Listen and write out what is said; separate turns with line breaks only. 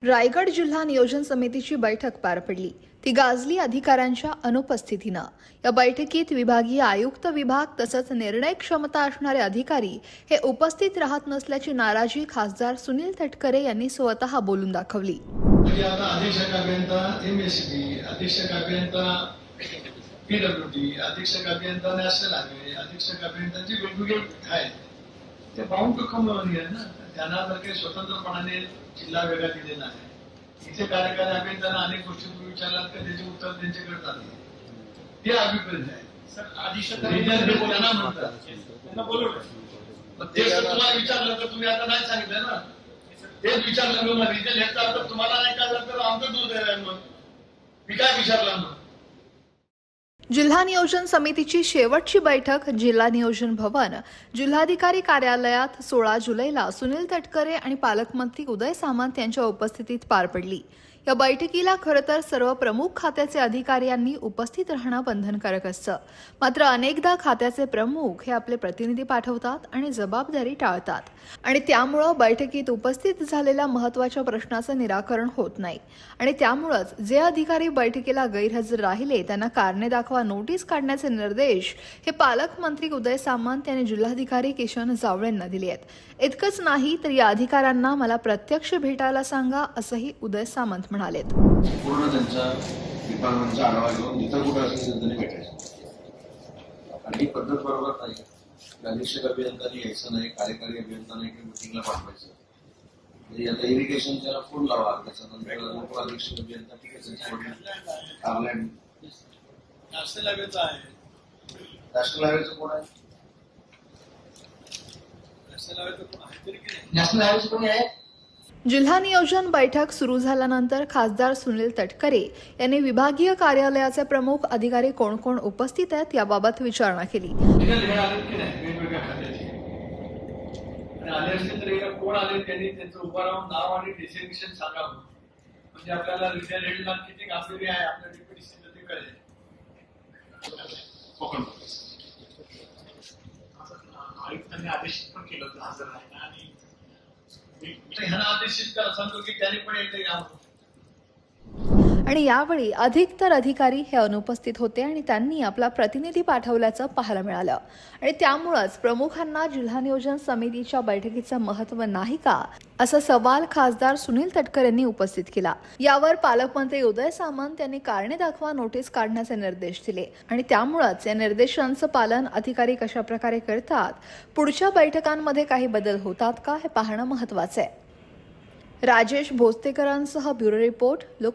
रायगड जिल्हा नियोजन समितीची बैठक पार पडली। ती गाजली अधिकाऱ्यांच्या अनुपस्थितीनं। या बैठकीत विभागीय आयुक्त विभाग तसंच निर्णय क्षमता असणारे अधिकारी हे उपस्थित राहत नसल्याची नाराजी खासदार सुनील तटकरे यांनी स्वतः बोलून दाखवली।
अधीक्षक अभियंता एमएसबी, अधीक्षक अभियंता पीडब्ल्यूडी, अधीक्षक अभियंता नॅशनल हायवे, अधीक्षक अभियंताची वेगवेगळे आहेत ते बाउंड टू कम ना, त्यांना जर काही स्वतंत्रपणाने जिल्हा वेगळा दिलेला आहे। इथे कार्यकारी अभियंत्यांना अनेक गोष्टी तुम्ही विचारलात का त्याचे उत्तर त्यांच्याकडे जाते ते अभिप्राय आहे। सर अधीक्षक त्यांना म्हणतात त्यांना बोलवलं ते जर तुम्हाला विचारलं तर तुम्ही आता नाही सांगितलं ना, तेच विचारलं मग रिजन ह्याचा अर्थ तुम्हाला नाही कळलं तर आमचं दूध आहे मग मी काय विचारलं मग।
जिल्हा नियोजन समितीची शेवटची बैठक जिल्हा नियोजन भवन जिल्हाधिकारी कार्यालयात 16 जुलैला सुनील तटकरे आणि पालकमंत्री उदय सामंत यांच्या उपस्थितीत पार पडली। या बैठकीला खरं तर सर्व प्रमुख खात्याचे अधिकाऱ्यांनी उपस्थित राहणं बंधनकारक असतं, मात्र अनेकदा खात्याचे प्रमुख हे आपले प्रतिनिधी पाठवतात आणि जबाबदारी टाळतात आणि त्यामुळे बैठकीत उपस्थित झालेल्या महत्त्वाच्या प्रश्नाचं निराकरण होत नाही आणि त्यामुळेच जे अधिकारी बैठकीला गैरहजर राहिले त्यांना कारणे दाखवा नोटीस काढण्याचे निर्देश हे पालकमंत्री उदय सामंत यांनी जिल्हाधिकारी किशन जावळेंना दिले आहेत। इतकंच नाही तर या अधिकाऱ्यांना मला प्रत्यक्ष भेटायला सांगा असंही उदय सामंत म्हणाले।
पूर्ण त्यांच्या डिपार्टमेंटचा आढावा घेऊन जिथं कुठे असेल त्यांनी भेटायचं आणि ही पद्धत बरोबर नाही। अधीक्षक अभियंत्यांनी यायचं नाही, कार्यकारी अभियंत्यांना मिटिंगला पाठवायचं। आता इरिगेशनच्या फोन लावा, त्याच्यानंतर अधीक्षक अभियंता ठीक आहे
नॅशनल हायवेचा आहे,
नॅशनल हायवेचं कोण आहे,
नॅशनल हायवेचं कोणी आहे।
जिल्हा नियोजन बैठक सुरू झाल्यानंतर खासदार सुनील तटकरे यांनी विभागीय कार्यालयाचे प्रमुख अधिकारी कोण कोण उपस्थित आहेत याबाबत विचारणा केली।
वेगवेगळ्या खात्याचे आले असतील तर कोण आले त्यांनी त्यांचं उभारावून नाव आणि डेसिग्नेशन सांगावं, म्हणजे आपल्याला रिजनल हेडला किती कामगिरी आहे आपल्या डेप्युटी सीला ते कळेल। आयुक्तांनी आदेश पण केलं होतं हजर राहायला आणि ह्यांना आदेशित करा सांगतो की त्यांनी पण एकदा यावं।
आणि यावेळी अधिकतर अधिकारी हे अनुपस्थित होते आणि त्यांनी आपला प्रतिनिधी पाठवल्याचं पाहायला मिळालं आणि त्यामुळेच प्रमुखांना जिल्हा नियोजन समितीच्या बैठकीचं महत्त्व नाही का असा सवाल खासदार सुनील तटकरे यांनी उपस्थित केला। यावर पालकमंत्री उदय सामंत यांनी कारणे दाखवा नोटीस काढण्याचे निर्देश दिले आणि त्यामुळेच या निर्देशांचं पालन अधिकारी कशा प्रकारे करतात, पुढच्या बैठकांमध्ये काही बदल होतात का हे पाहणं महत्त्वाचं आहे। राजेश भोसतेकरांसह ब्युरो रिपोर्ट लोक